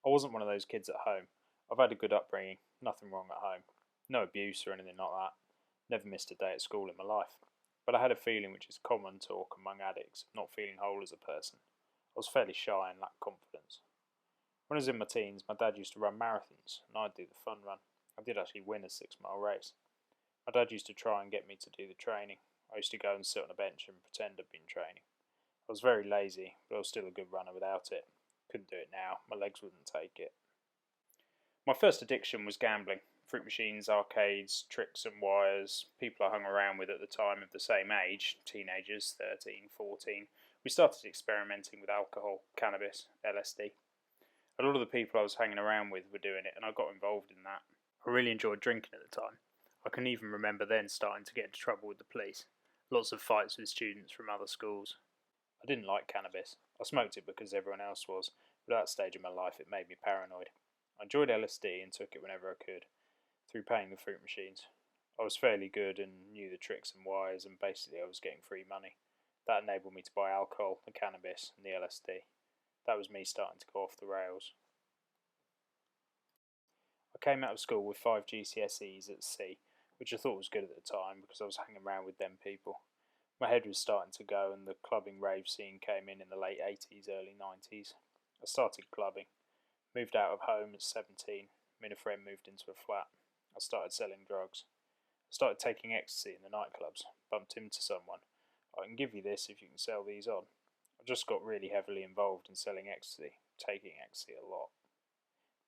I wasn't one of those kids at home. I've had a good upbringing, nothing wrong at home. No abuse or anything like that. Never missed a day at school in my life. But I had a feeling which is common talk among addicts of not feeling whole as a person. I was fairly shy and lacked confidence. When I was in my teens, my dad used to run marathons, and I'd do the fun run. I did actually win a 6 mile race. My dad used to try and get me to do the training. I used to go and sit on a bench and pretend I'd been training. I was very lazy, but I was still a good runner without it. Couldn't do it now, my legs wouldn't take it. My first addiction was gambling. Fruit machines, arcades, tricks and wires, people I hung around with at the time of the same age, teenagers, 13, 14. We started experimenting with alcohol, cannabis, LSD. A lot of the people I was hanging around with were doing it, and I got involved in that. I really enjoyed drinking at the time. I can even remember then starting to get into trouble with the police. Lots of fights with students from other schools. I didn't like cannabis. I smoked it because everyone else was, but at that stage of my life it made me paranoid. I enjoyed LSD and took it whenever I could, through paying the fruit machines. I was fairly good and knew the tricks and wires, and basically I was getting free money. That enabled me to buy alcohol, the cannabis and the LSD. That was me starting to go off the rails. I came out of school with 5 GCSEs at C, which I thought was good at the time because I was hanging around with them people. My head was starting to go, and the clubbing rave scene came in the late 80s, early 90s. I started clubbing, moved out of home at 17. Me and a friend moved into a flat. I started selling drugs. I started taking ecstasy in the nightclubs, bumped into someone. I can give you this if you can sell these on. I just got really heavily involved in selling ecstasy, taking ecstasy a lot.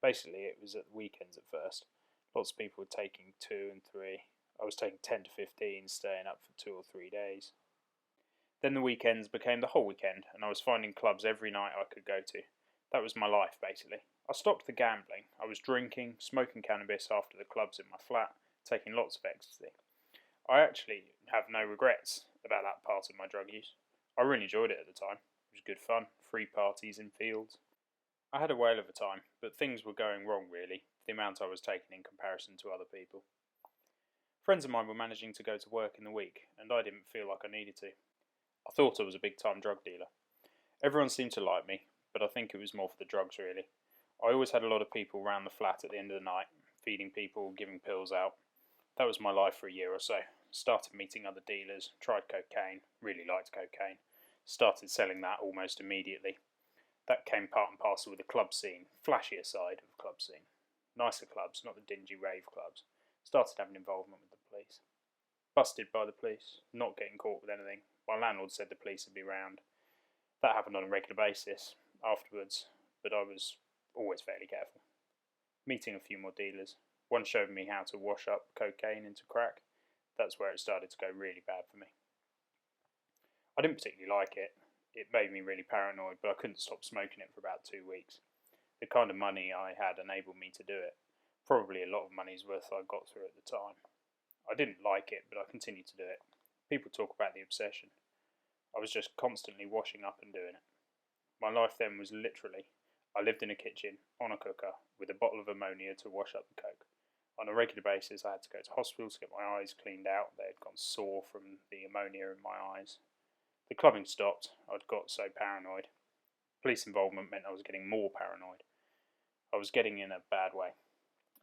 Basically, it was at the weekends at first. Lots of people were taking 2 and 3. I was taking 10 to 15, staying up for 2 or 3 days. Then the weekends became the whole weekend, and I was finding clubs every night I could go to. That was my life, basically. I stopped the gambling. I was drinking, smoking cannabis after the clubs in my flat, taking lots of ecstasy. I actually have no regrets about that part of my drug use. I really enjoyed it at the time. It was good fun, free parties in fields. I had a whale of a time, but things were going wrong really, the amount I was taking in comparison to other people. Friends of mine were managing to go to work in the week, and I didn't feel like I needed to. I thought I was a big-time drug dealer. Everyone seemed to like me, but I think it was more for the drugs really. I always had a lot of people round the flat at the end of the night, feeding people, giving pills out. That was my life for a year or so. Started meeting other dealers, tried cocaine, really liked cocaine. Started selling that almost immediately. That came part and parcel with the club scene, flashier side of the club scene. Nicer clubs, not the dingy rave clubs. Started having involvement with the police. Busted by the police, not getting caught with anything. My landlord said the police would be round. That happened on a regular basis afterwards, but I was always fairly careful. Meeting a few more dealers. One showed me how to wash up cocaine into crack. That's where it started to go really bad for me. I didn't particularly like it. It made me really paranoid, but I couldn't stop smoking it for about 2 weeks. The kind of money I had enabled me to do it. Probably a lot of money's worth I got through at the time. I didn't like it, but I continued to do it. People talk about the obsession. I was just constantly washing up and doing it. My life then was literally, I lived in a kitchen, on a cooker, with a bottle of ammonia to wash up the coke. On a regular basis I had to go to hospital to get my eyes cleaned out. They had gone sore from the ammonia in my eyes. The clubbing stopped. I'd got so paranoid. Police involvement meant I was getting more paranoid. I was getting in a bad way.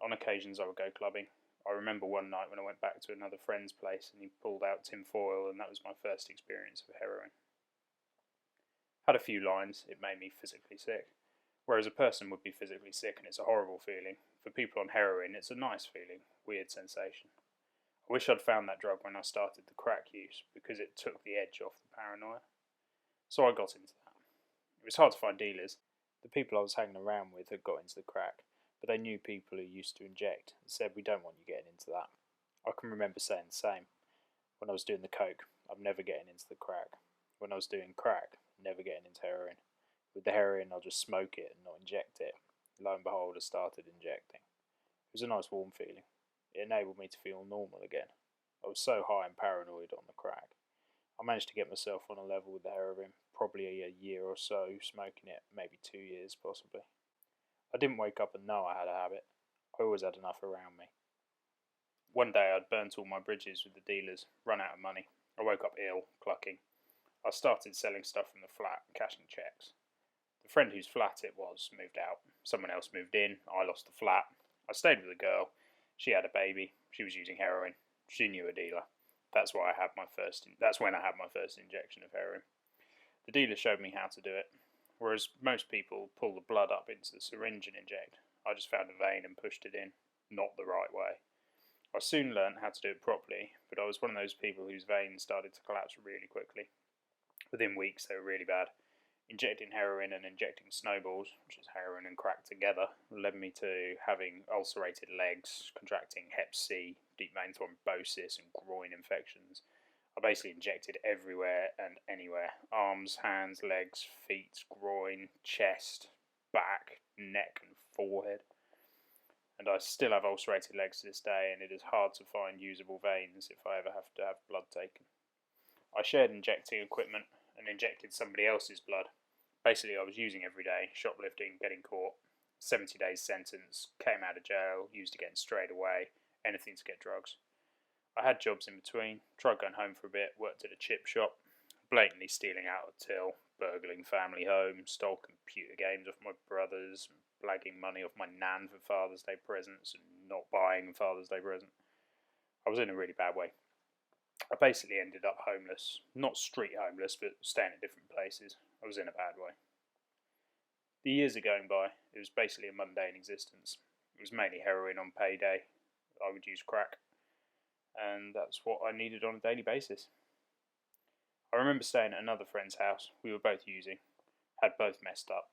On occasions I would go clubbing. I remember one night when I went back to another friend's place and he pulled out tin foil, and that was my first experience of heroin. Had a few lines. It made me physically sick. Whereas a person would be physically sick and it's a horrible feeling. For people on heroin it's a nice feeling, weird sensation. I wish I'd found that drug when I started the crack use, because it took the edge off the paranoia. So I got into that. It was hard to find dealers. The people I was hanging around with had got into the crack, but they knew people who used to inject and said, "We don't want you getting into that." I can remember saying the same. When I was doing the coke, I'm never getting into the crack. When I was doing crack, never getting into heroin. With the heroin, I'll just smoke it and not inject it. Lo and behold, I started injecting. It was a nice warm feeling. It enabled me to feel normal again. I was so high and paranoid on the crack. I managed to get myself on a level with the heroin, probably a year or so, smoking it, maybe 2 years possibly. I didn't wake up and know I had a habit. I always had enough around me. One day I'd burnt all my bridges with the dealers, run out of money. I woke up ill, clucking. I started selling stuff from the flat, cashing checks. The friend whose flat it was moved out. Someone else moved in. I lost the flat. I stayed with a girl. She had a baby. She was using heroin. She knew a dealer. That's when I had my first injection of heroin. The dealer showed me how to do it. Whereas most people pull the blood up into the syringe and inject, I just found a vein and pushed it in, not the right way. I soon learnt how to do it properly, but I was one of those people whose veins started to collapse really quickly. Within weeks, they were really bad. Injecting heroin and injecting snowballs, which is heroin and crack together, led me to having ulcerated legs, contracting hep C, deep vein thrombosis, and groin infections. I basically injected everywhere and anywhere. Arms, hands, legs, feet, groin, chest, back, neck and forehead. And I still have ulcerated legs to this day, and it is hard to find usable veins if I ever have to have blood taken. I shared injecting equipment and injected somebody else's blood. Basically, I was using every day, shoplifting, getting caught. 70 days sentence, came out of jail, used again straight away, anything to get drugs. I had jobs in between, tried going home for a bit, worked at a chip shop, blatantly stealing out of till, burgling family homes, stole computer games off my brothers, blagging money off my nan for Father's Day presents and not buying Father's Day present. I was in a really bad way. I basically ended up homeless. Not street homeless, but staying at different places. I was in a bad way. The years are going by. It was basically a mundane existence. It was mainly heroin on payday. I would use crack. And that's what I needed on a daily basis. I remember staying at another friend's house. We were both using. Had both messed up.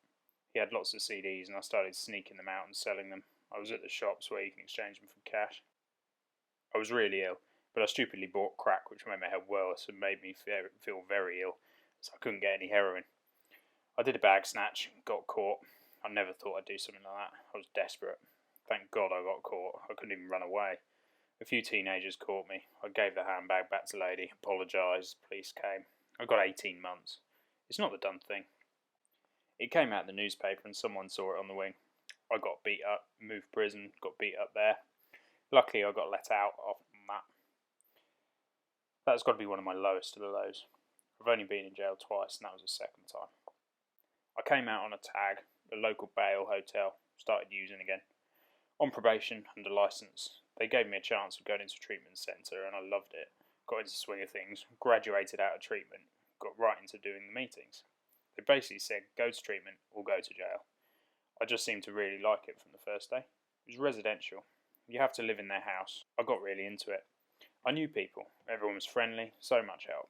He had lots of CDs and I started sneaking them out and selling them. I was at the shops where you can exchange them for cash. I was really ill, but I stupidly bought crack, which made my head worse and made me feel very ill, so I couldn't get any heroin. I did a bag snatch, got caught. I never thought I'd do something like that. I was desperate. Thank God I got caught. I couldn't even run away. A few teenagers caught me. I gave the handbag back to the lady, apologised, police came. I got 18 months. It's not the done thing. It came out in the newspaper and someone saw it on the wing. I got beat up, moved prison, got beat up there. Luckily I got let out after that. That's got to be one of my lowest of the lows. I've only been in jail twice and that was the second time. I came out on a tag, a local bail hotel, started using again. On probation, under licence, they gave me a chance of going into a treatment centre and I loved it. Got into the swing of things, graduated out of treatment, got right into doing the meetings. They basically said, go to treatment or go to jail. I just seemed to really like it from the first day. It was residential. You have to live in their house. I got really into it. I knew people. Everyone was friendly, so much help.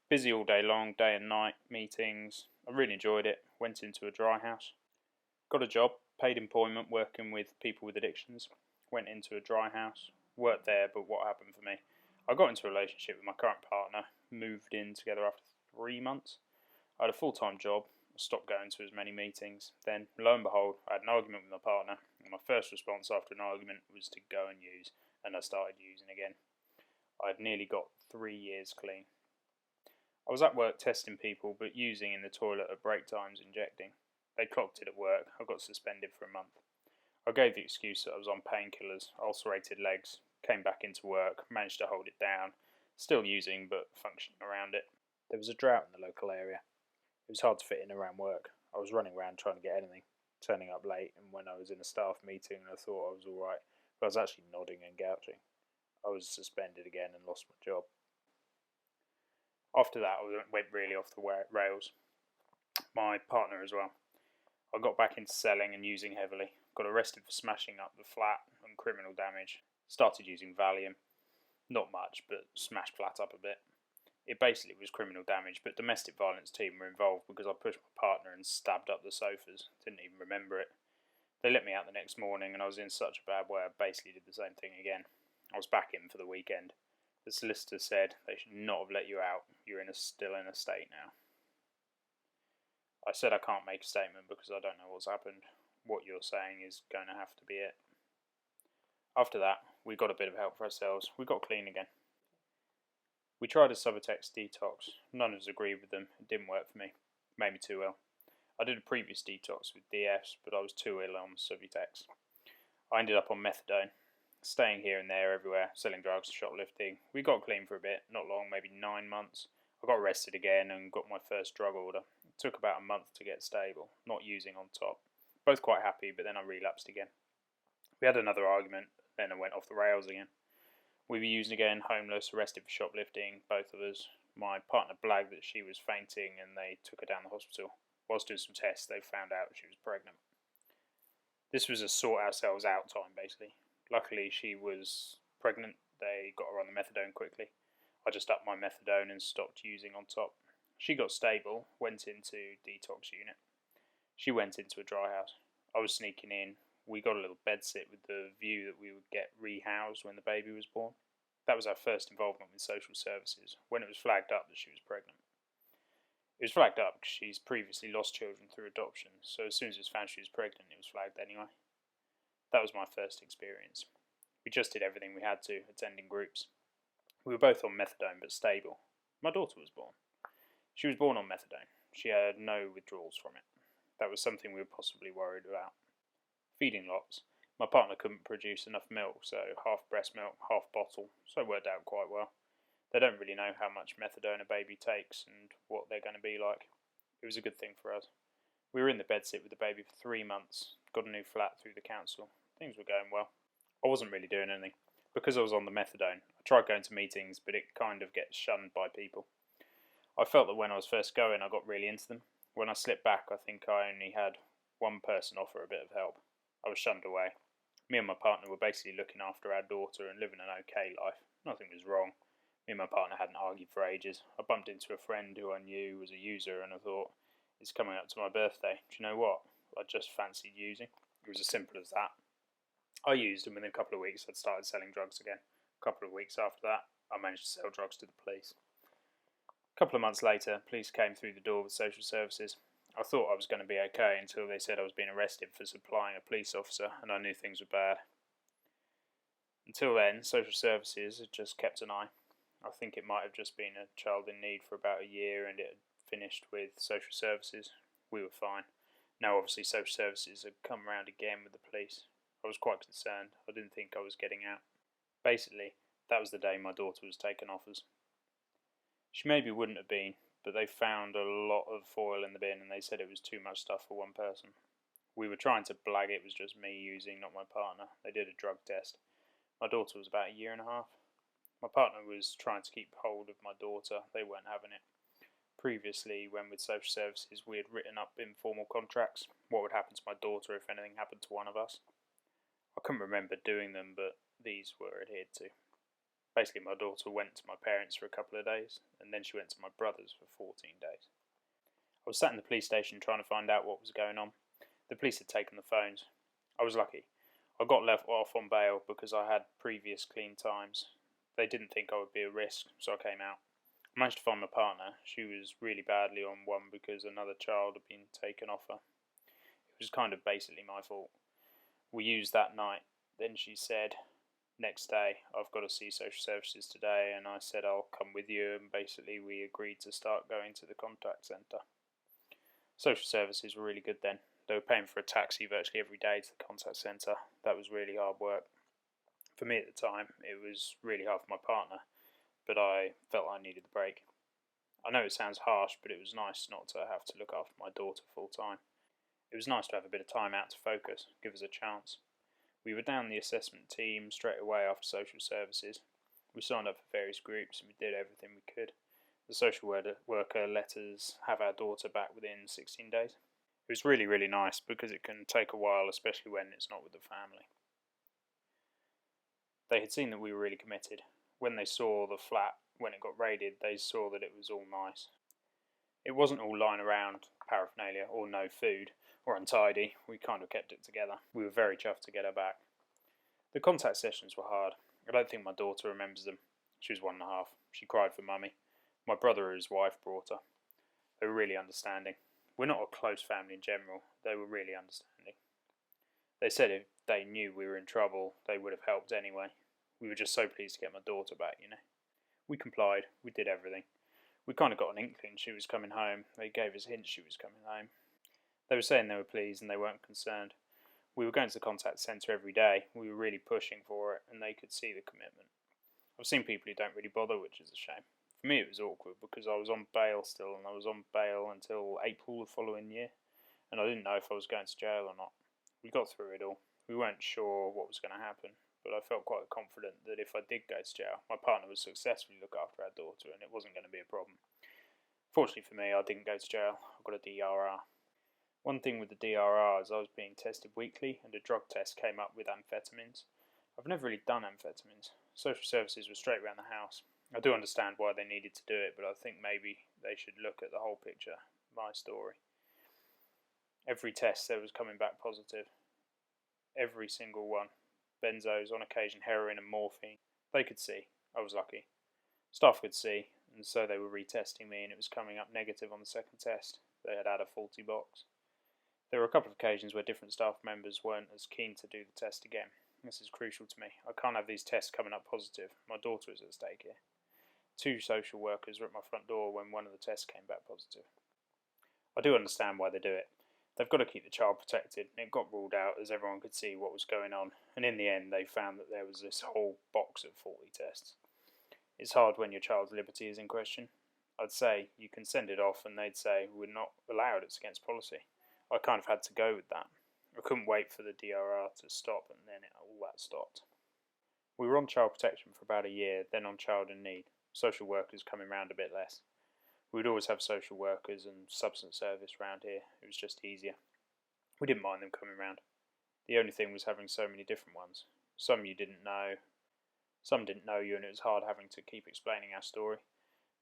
Busy all day long, day and night, meetings. I really enjoyed it. Went into a dry house. Got a job, paid employment working with people with addictions. Went into a dry house. Worked there, but what happened for me? I got into a relationship with my current partner. Moved in together after 3 months. I had a full-time job. I stopped going to as many meetings. Then, lo and behold, I had an argument with my partner. And my first response after an argument was to go and use. And I started using again. I had nearly got 3 years clean. I was at work testing people, but using in the toilet at break times, injecting. They clocked it at work. I got suspended for a month. I gave the excuse that I was on painkillers, ulcerated legs, came back into work, managed to hold it down, still using but functioning around it. There was a drought in the local area. It was hard to fit in around work. I was running around trying to get anything, turning up late, and when I was in a staff meeting I thought I was alright, but I was actually nodding and gouching. I was suspended again and lost my job. After that, I went really off the rails. My partner as well. I got back into selling and using heavily. Got arrested for smashing up the flat and criminal damage. Started using Valium. Not much, but smashed flat up a bit. It basically was criminal damage, but domestic violence team were involved because I pushed my partner and stabbed up the sofas. Didn't even remember it. They let me out the next morning and I was in such a bad way I basically did the same thing again. I was back in for the weekend. The solicitor said they should not have let you out. You're still in a state now. I said I can't make a statement because I don't know what's happened. What you're saying is going to have to be it. After that, we got a bit of help for ourselves. We got clean again. We tried a Subutex detox. None of us agreed with them. It didn't work for me. It made me too ill. I did a previous detox with DFs, but I was too ill on Subutex. I ended up on methadone. Staying here and there everywhere, selling drugs, shoplifting. We got clean for a bit, not long, maybe 9 months. I got arrested again and got my first drug order. It took about a month to get stable, not using on top. Both quite happy, but then I relapsed again. We had another argument, then I went off the rails again. We were using again, homeless, arrested for shoplifting, both of us. My partner blagged that she was fainting and they took her down the hospital. Whilst doing some tests, they found out she was pregnant. This was a sort ourselves out time, basically. Luckily, she was pregnant. They got her on the methadone quickly. I just upped my methadone and stopped using on top. She got stable, went into detox unit. She went into a dry house. I was sneaking in. We got a little bed sit with the view that we would get rehoused when the baby was born. That was our first involvement with social services, when it was flagged up that she was pregnant. It was flagged up because she's previously lost children through adoption, so as soon as it was found she was pregnant, it was flagged anyway. That was my first experience. We just did everything we had to, attending groups. We were both on methadone but stable. My daughter was born. She was born on methadone. She had no withdrawals from it. That was something we were possibly worried about. Feeding lots. My partner couldn't produce enough milk, so half breast milk, half bottle, so it worked out quite well. They don't really know how much methadone a baby takes and what they're going to be like. It was a good thing for us. We were in the bedsit with the baby for 3 months, got a new flat through the council. Things were going well. I wasn't really doing anything. Because I was on the methadone, I tried going to meetings, but it kind of gets shunned by people. I felt that when I was first going, I got really into them. When I slipped back, I think I only had one person offer a bit of help. I was shunned away. Me and my partner were basically looking after our daughter and living an okay life. Nothing was wrong. Me and my partner hadn't argued for ages. I bumped into a friend who I knew was a user and I thought, it's coming up to my birthday. Do you know what? I just fancied using. It was as simple as that. I used and within a couple of weeks I'd started selling drugs again. A couple of weeks after that, I managed to sell drugs to the police. A couple of months later, police came through the door with social services. I thought I was going to be okay until they said I was being arrested for supplying a police officer and I knew things were bad. Until then, social services had just kept an eye. I think it might have just been a child in need for about a year and it had finished with social services. We were fine. Now obviously social services had come round again with the police. I was quite concerned. I didn't think I was getting out. Basically, that was the day my daughter was taken off us. She maybe wouldn't have been, but they found a lot of foil in the bin and they said it was too much stuff for one person. We were trying to blag it was just me using, not my partner. They did a drug test. My daughter was about a year and a half. My partner was trying to keep hold of my daughter. They weren't having it. Previously, when with social services, we had written up informal contracts. What would happen to my daughter if anything happened to one of us? I couldn't remember doing them, but these were adhered to. Basically, my daughter went to my parents for a couple of days, and then she went to my brother's for 14 days. I was sat in the police station trying to find out what was going on. The police had taken the phones. I was lucky. I got left off on bail because I had previous clean times. They didn't think I would be a risk, so I came out. I managed to find my partner. She was really badly on one because another child had been taken off her. It was kind of basically my fault. We used that night. Then she said, next day, I've got to see social services today, and I said I'll come with you, and basically we agreed to start going to the contact centre. Social services were really good then. They were paying for a taxi virtually every day to the contact centre. That was really hard work. For me at the time, it was really hard for my partner, but I felt I needed the break. I know it sounds harsh, but it was nice not to have to look after my daughter full time. It was nice to have a bit of time out to focus, give us a chance. We were down the assessment team straight away after social services. We signed up for various groups and we did everything we could. The social worker let us have our daughter back within 16 days. It was really, really nice because it can take a while, especially when it's not with the family. They had seen that we were really committed. When they saw the flat, when it got raided, they saw that it was all nice. It wasn't all lying around, paraphernalia, or no food, or untidy. We kind of kept it together. We were very chuffed to get her back. The contact sessions were hard. I don't think my daughter remembers them. She was 1.5. She cried for mummy. My brother and his wife brought her. They were really understanding. We're not a close family in general. They were really understanding. They said if they knew we were in trouble, they would have helped anyway. We were just so pleased to get my daughter back, you know. We complied. We did everything. We kind of got an inkling she was coming home. They gave us hints she was coming home. They were saying they were pleased and they weren't concerned. We were going to the contact centre every day. We were really pushing for it and they could see the commitment. I've seen people who don't really bother, which is a shame. For me it was awkward because I was on bail still and I was on bail until April the following year. and I didn't know if I was going to jail or not. We got through it all. We weren't sure what was going to happen, but I felt quite confident that if I did go to jail, my partner would successfully look after our daughter and it wasn't going to be a problem. Fortunately for me, I didn't go to jail. I got a DRR. One thing with the DRR is I was being tested weekly and a drug test came up with amphetamines. I've never really done amphetamines. Social services were straight around the house. I do understand why they needed to do it, but I think maybe they should look at the whole picture, my story. Every test there was coming back positive. Every single one. Benzos, on occasion heroin and morphine. They could see. I was lucky. Staff could see, and so they were retesting me and it was coming up negative on the second test. They had a faulty box. There were a couple of occasions where different staff members weren't as keen to do the test again. This is crucial to me. I can't have these tests coming up positive. My daughter is at stake here. 2 social workers were at my front door when one of the tests came back positive. I do understand why they do it. They've got to keep the child protected, and it got ruled out as everyone could see what was going on, and in the end they found that there was this whole box of faulty tests. It's hard when your child's liberty is in question. I'd say you can send it off and they'd say we're not allowed, it's against policy. I kind of had to go with that. I couldn't wait for the DRR to stop and then all that stopped. We were on child protection for about a year, then on child in need. Social workers coming round a bit less. We'd always have social workers and substance service round here. It was just easier. We didn't mind them coming round. The only thing was having so many different ones. Some you didn't know. Some didn't know you and it was hard having to keep explaining our story.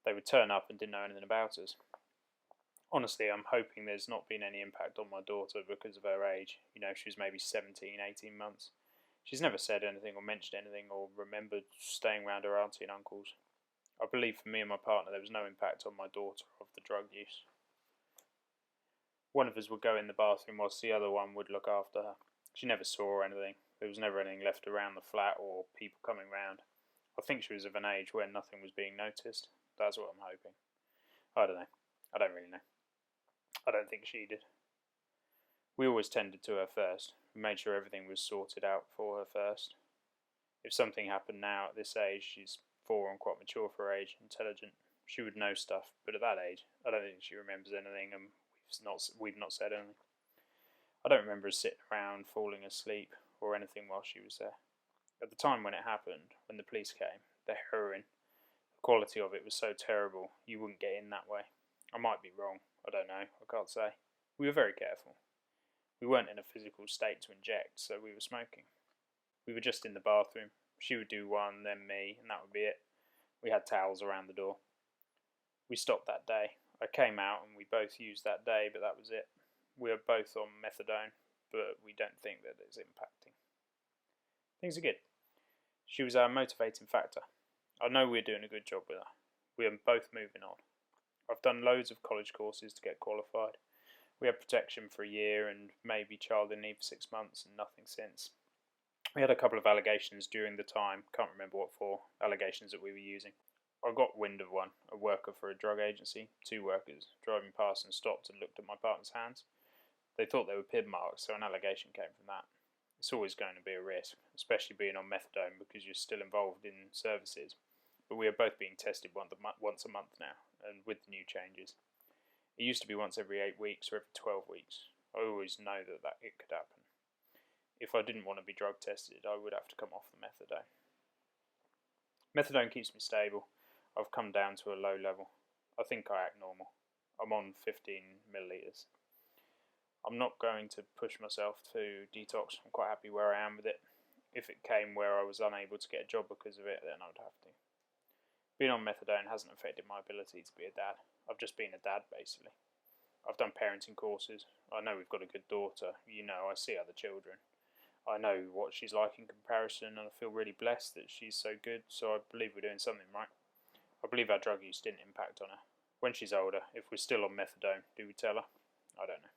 They would turn up and didn't know anything about us. Honestly, I'm hoping there's not been any impact on my daughter because of her age. She was maybe 17, 18 months. She's never said anything or mentioned anything or remembered staying round her auntie and uncles. I believe for me and my partner there was no impact on my daughter of the drug use. One of us would go in the bathroom whilst the other one would look after her. She never saw anything. There was never anything left around the flat or people coming round. I think she was of an age where nothing was being noticed. That's what I'm hoping. I don't know. I don't really know. I don't think she did. We always tended to her first. We made sure everything was sorted out for her first. If something happened now at this age, she's 4 and quite mature for her age, intelligent. She would know stuff, but at that age, I don't think she remembers anything, and we've not said anything. I don't remember us sitting around, falling asleep, or anything while she was there. At the time when it happened, when the police came, the heroin, the quality of it was so terrible, you wouldn't get in that way. I might be wrong, I don't know, I can't say. We were very careful. We weren't in a physical state to inject, so we were smoking. We were just in the bathroom. She would do one, then me, and that would be it. We had towels around the door. We stopped that day. I came out and we both used that day, but that was it. We are both on methadone, but we don't think that it's impacting. Things are good. She was our motivating factor. I know we're doing a good job with her. We are both moving on. I've done loads of college courses to get qualified. We had protection for a year and maybe child in need for 6 months and nothing since. We had a couple of allegations during the time, can't remember what for, allegations that we were using. I got wind of one, a worker for a drug agency, 2 workers, driving past and stopped and looked at my partner's hands. They thought they were PIB marks, so an allegation came from that. It's always going to be a risk, especially being on methadone because you're still involved in services. But we are both being tested once a month now, and with the new changes. It used to be once every 8 weeks or every 12 weeks. I always know that it could happen. If I didn't want to be drug tested, I would have to come off the methadone. Methadone keeps me stable. I've come down to a low level. I think I act normal. I'm on 15 millilitres. I'm not going to push myself to detox. I'm quite happy where I am with it. If it came where I was unable to get a job because of it, then I would have to. Being on methadone hasn't affected my ability to be a dad. I've just been a dad, basically. I've done parenting courses. I know we've got a good daughter. I see other children. I know what she's like in comparison, and I feel really blessed that she's so good, so I believe we're doing something right. I believe our drug use didn't impact on her. When she's older, if we're still on methadone, do we tell her? I don't know.